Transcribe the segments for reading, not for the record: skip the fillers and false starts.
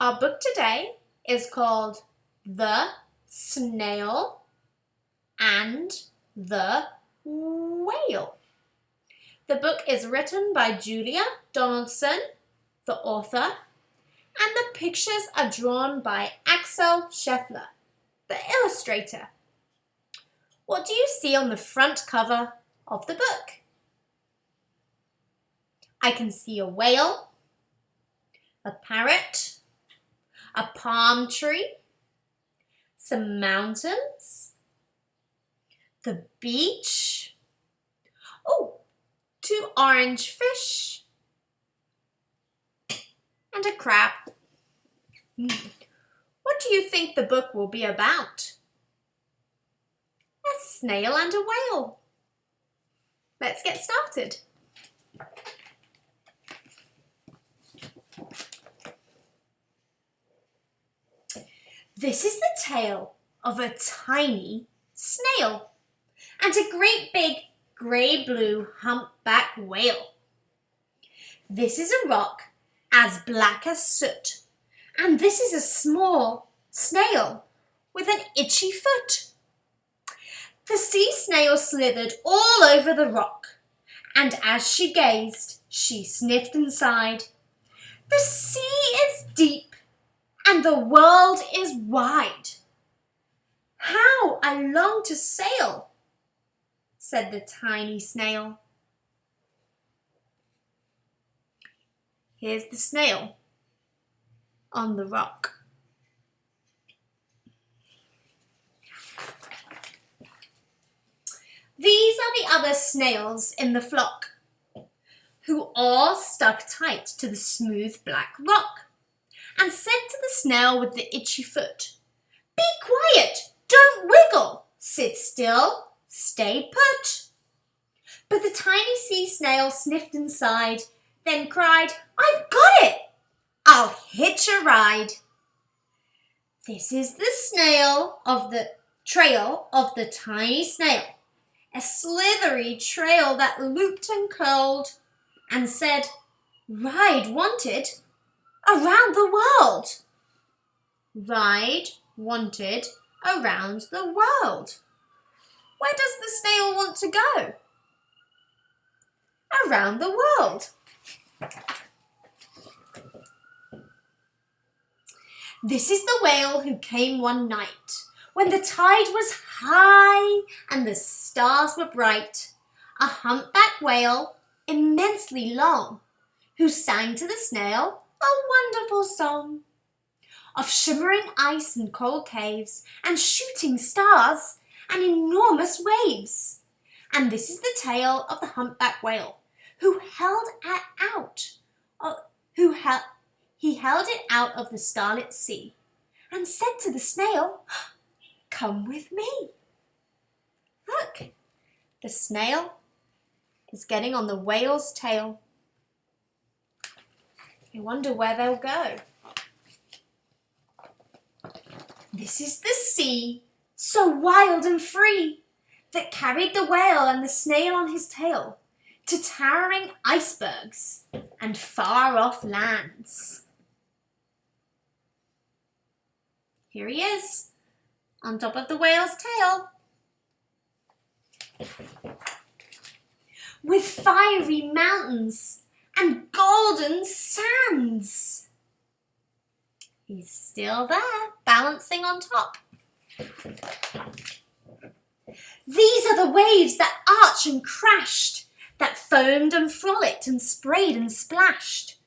Our book today is called The Snail and the Whale. The book is written by Julia Donaldson, the author, and the pictures are drawn by Axel Scheffler, the illustrator. What do you see on the front cover of the book? I can see a whale, a parrot, a palm tree, some mountains, the beach, two orange fish, and a crab. What do you think the book will be about? A snail and a whale. Let's get started. This is the tale of a tiny snail and a great big grey-blue humpback whale. This is a rock as black as soot, and this is a small snail with an itchy foot. The sea snail slithered all over the rock, and as she gazed, she sniffed and sighed. The sea is deep, and the world is wide. How I long to sail, said the tiny snail. Here's the snail on the rock. These are the other snails in the flock, who all stuck tight to the smooth black rock and said to the snail with the itchy foot, "Be quiet, don't wiggle, sit still, stay put." But the tiny sea snail sniffed and sighed, then cried, "I've got it! I'll hitch a ride." This is the trail of the tiny snail, a slithery trail that looped and curled and said, "Ride wanted around the world." Ride wanted around the world. Where does the snail want to go? Around the world. This is the whale who came one night when the tide was high and the stars were bright, a humpback whale, immensely long, who sang to the snail a wonderful song of shimmering ice and cold caves and shooting stars and enormous waves. And this is the tale of the humpback whale who held it out of the starlit sea and said to the snail, "Come with me." Look, the snail is getting on the whale's tail. I wonder where they'll go. This is the sea, so wild and free, that carried the whale and the snail on his tail to towering icebergs and far-off lands. Here he is, on top of the whale's tail, with fiery mountains and golden sands. He's still there, balancing on top. These are the waves that arched and crashed, that foamed and frolicked and sprayed and splashed.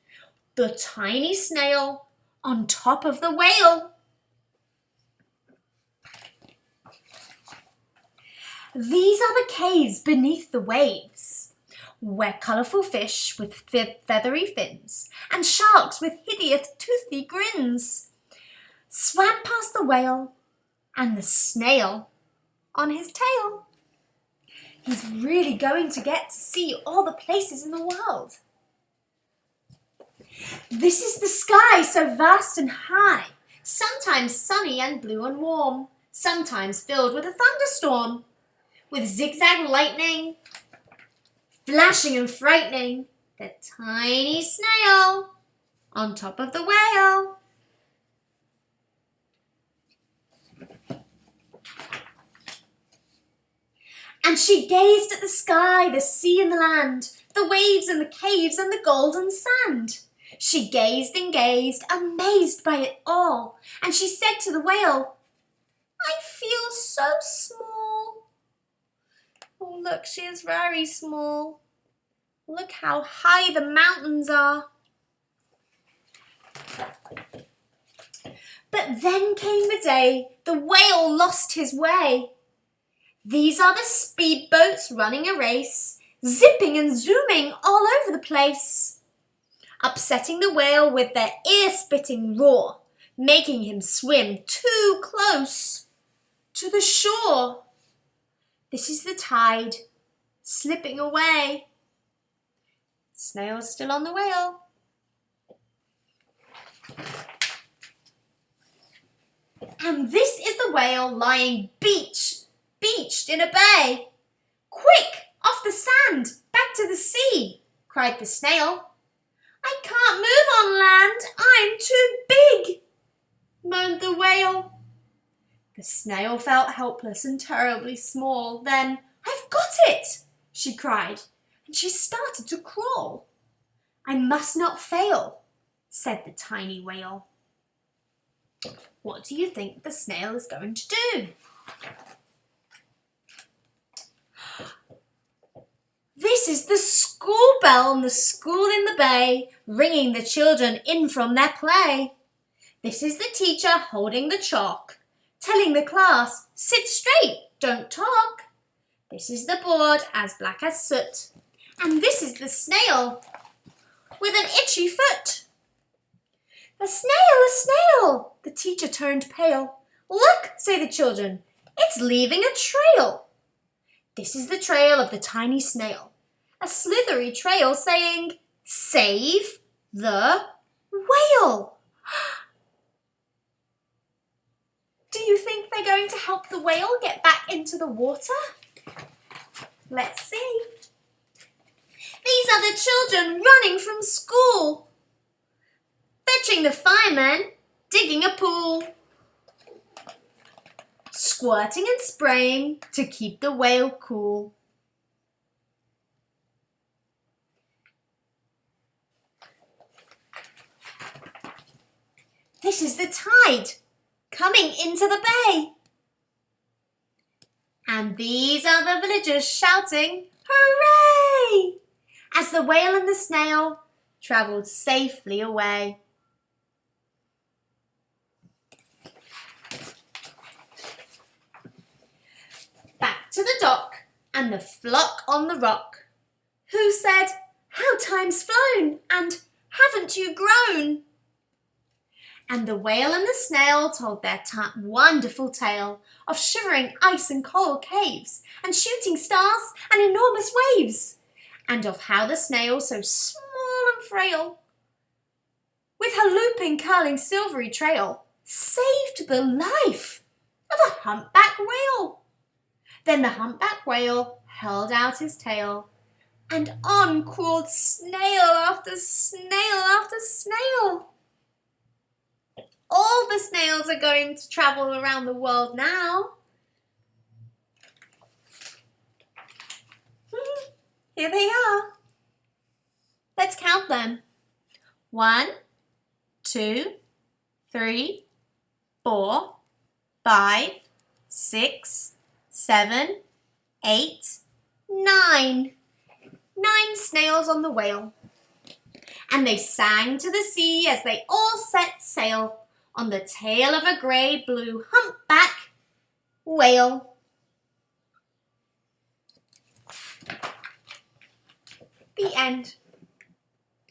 The tiny snail on top of the whale. These are the caves beneath the waves, where colourful fish with feathery fins and sharks with hideous toothy grins swam past the whale and the snail on his tail. He's really going to get to see all the places in the world. This is the sky, so vast and high, sometimes sunny and blue and warm, sometimes filled with a thunderstorm, with zigzag lightning, flashing and frightening the tiny snail on top of the whale. And she gazed at the sky, the sea and the land, the waves and the caves and the golden sand. She gazed and gazed, amazed by it all, and she said to the whale, "I feel so small." Oh, look, she is very small. Look how high the mountains are. But then came the day the whale lost his way. These are the speedboats running a race, zipping and zooming all over the place, upsetting the whale with their ear-spitting roar, making him swim too close to the shore. This is the tide slipping away. Snail's still on the whale. And this is the whale lying beached in a bay. "Quick, off the sand, back to the sea," cried the snail. "I can't move on land, I'm too big," moaned the whale. The snail felt helpless and terribly small. Then, "I've got it," she cried, and she started to crawl. "I must not fail," said the tiny whale. What do you think the snail is going to do? This is the school bell on the school in the bay, ringing the children in from their play. This is the teacher holding the chalk, telling the class, "Sit straight, don't talk." This is the board as black as soot, and this is the snail with an itchy foot. "A snail, a snail!" The teacher turned pale. "Look," say the children, "it's leaving a trail." This is the trail of the tiny snail, a slithery trail saying, "Save the whale." Do you think they're going to help the whale get back into the water? Let's see. These are the children running from school, fetching the fireman, digging a pool, squirting and spraying to keep the whale cool. This is the tide coming into the bay. And these are the villagers shouting, "Hooray!" as the whale and the snail travelled safely away. Back to the dock and the flock on the rock, who said, "How time's flown, and haven't you grown?" And the whale and the snail told their wonderful tale of shivering ice and coral caves, and shooting stars and enormous waves, and of how the snail, so small and frail, with her looping, curling, silvery trail, saved the life of a humpback whale. Then the humpback whale held out his tail, and on crawled snail after snail after snail. All the snails are going to travel around the world now. Here they are. Let's count them. 1, 2, 3, 4, 5, 6, 7, 8, 9. 9 snails on the whale. And they sang to the sea as they all set sail on the tail of a grey-blue humpback whale. The end.